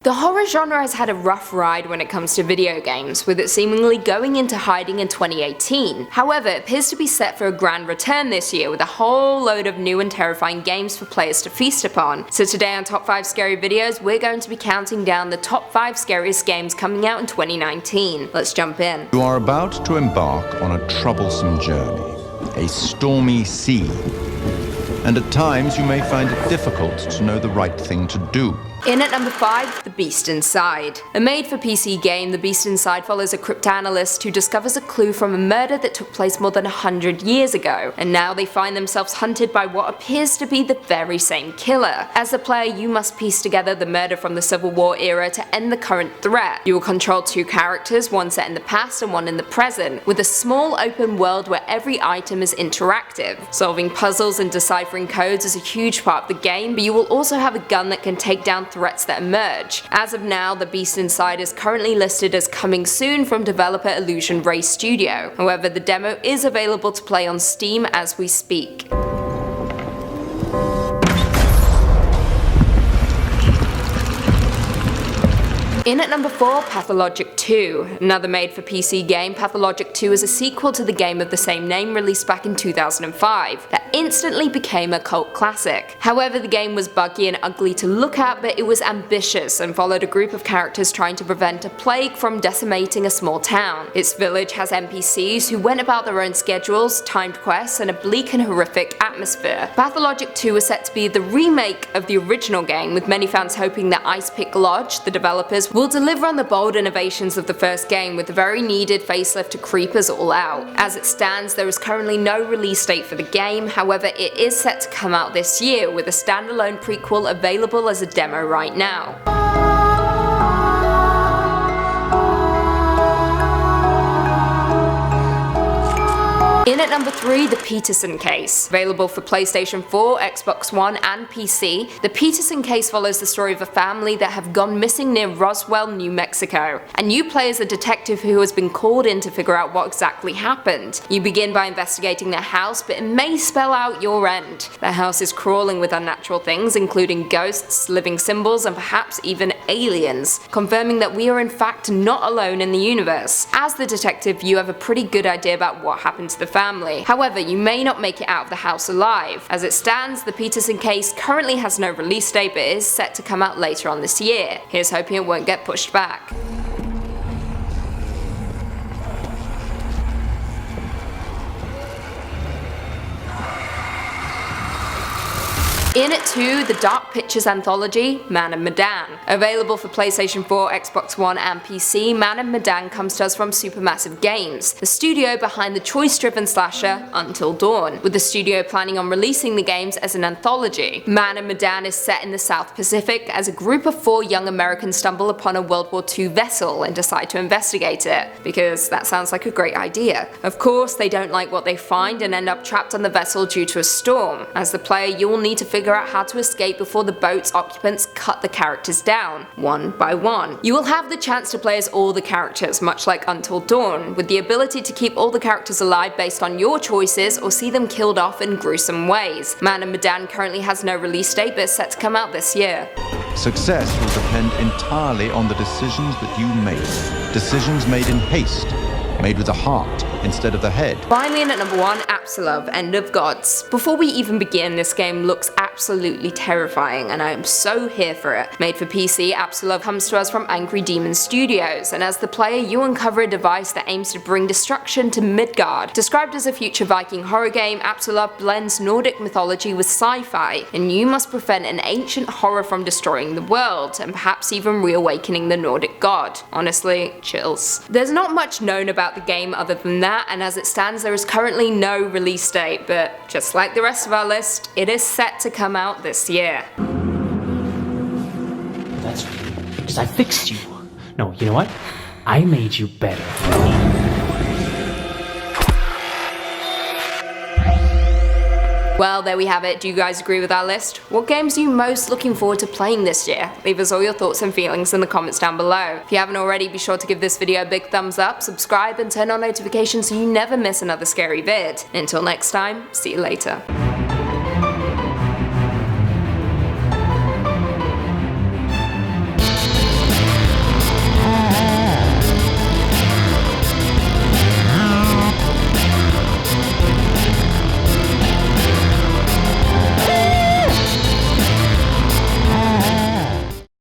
The horror genre has had a rough ride when it comes to video games, with it seemingly going into hiding in 2018. However, it appears to be set for a grand return this year with a whole load of new and terrifying games for players to feast upon. So today on Top 5 Scary Videos, we're going to be counting down the top 5 scariest games coming out in 2019. Let's jump in. You are about to embark on a troublesome journey, a stormy sea, and at times you may find it difficult to know the right thing to do. In at number 5, The Beast Inside. A made-for-PC game, The Beast Inside follows a cryptanalyst who discovers a clue from a murder that took place more than 100 years ago, and now they find themselves hunted by what appears to be the very same killer. As the player, you must piece together the murder from the Civil War era to end the current threat. You will control two characters, one set in the past and one in the present, with a small open world where every item is interactive. Solving puzzles and deciphering codes is a huge part of the game, but you will also have a gun that can take down threats that emerge. As of now, The Beast Inside is currently listed as coming soon from developer Illusion Ray Studio. However, the demo is available to play on Steam as we speak. In at number 4, Pathological 2. Another made-for-PC game, Pathological 2 is a sequel to the game of the same name released back in 2005 that instantly became a cult classic. However, the game was buggy and ugly to look at, but it was ambitious and followed a group of characters trying to prevent a plague from decimating a small town. Its village has NPCs who went about their own schedules, timed quests, and a bleak and horrific atmosphere. Pathological 2 is set to be the remake of the original game, with many fans hoping that Ice Pick Lodge, the developers, will deliver on the bold innovations of the first game with the very needed facelift to creepers all out. As it stands, there is currently no release date for the game, however it is set to come out this year with a standalone prequel available as a demo right now. In at number 3, The Peterson Case. Available for PlayStation 4, Xbox One, and PC, The Peterson Case follows the story of a family that have gone missing near Roswell, New Mexico. And you play as a detective who has been called in to figure out what exactly happened. You begin by investigating their house, but it may spell out your end. The house is crawling with unnatural things, including ghosts, living symbols, and perhaps even aliens, confirming that we are in fact not alone in the universe. As the detective, you have a pretty good idea about what happened to the family. However, you may not make it out of the house alive. As it stands, The Peterson Case currently has no release date but is set to come out later on this year. Here's hoping it won't get pushed back. In at 2, the Dark Pictures anthology, Man of Medan. Available for PlayStation 4, Xbox One, and PC, Man of Medan comes to us from Supermassive Games, the studio behind the choice-driven slasher Until Dawn, with the studio planning on releasing the games as an anthology. Man of Medan is set in the South Pacific as a group of 4 young Americans stumble upon a World War II vessel and decide to investigate it, because that sounds like a great idea. Of course, they don't like what they find and end up trapped on the vessel due to a storm. As the player, you will need to figure out how to escape before the boat's occupants cut the characters down, one by one. You will have the chance to play as all the characters, much like Until Dawn, with the ability to keep all the characters alive based on your choices or see them killed off in gruesome ways. Man of Medan currently has no release date but is set to come out this year. Success will depend entirely on the decisions that you make. Decisions made in haste, made with the heart instead of the head. Finally, in at number 1, Absolove, End of Gods. Before we even begin, this game looks absolutely terrifying and I am so here for it. Made for PC, Absolove comes to us from Angry Demon Studios, and as the player you uncover a device that aims to bring destruction to Midgard. Described as a future Viking horror game, Absolove blends Nordic mythology with sci-fi, and you must prevent an ancient horror from destroying the world, and perhaps even reawakening the Nordic god. Honestly, chills. There's not much known about the game other than that, and as it stands there is currently no release date, but just like the rest of our list, it is set to come out this year. That's because I fixed you. No, you know what? I made you better. Well, there we have it. Do you guys agree with our list? What games are you most looking forward to playing this year? Leave us all your thoughts and feelings in the comments down below. If you haven't already, be sure to give this video a big thumbs up, subscribe, and turn on notifications so you never miss another scary vid. And until next time, see you later.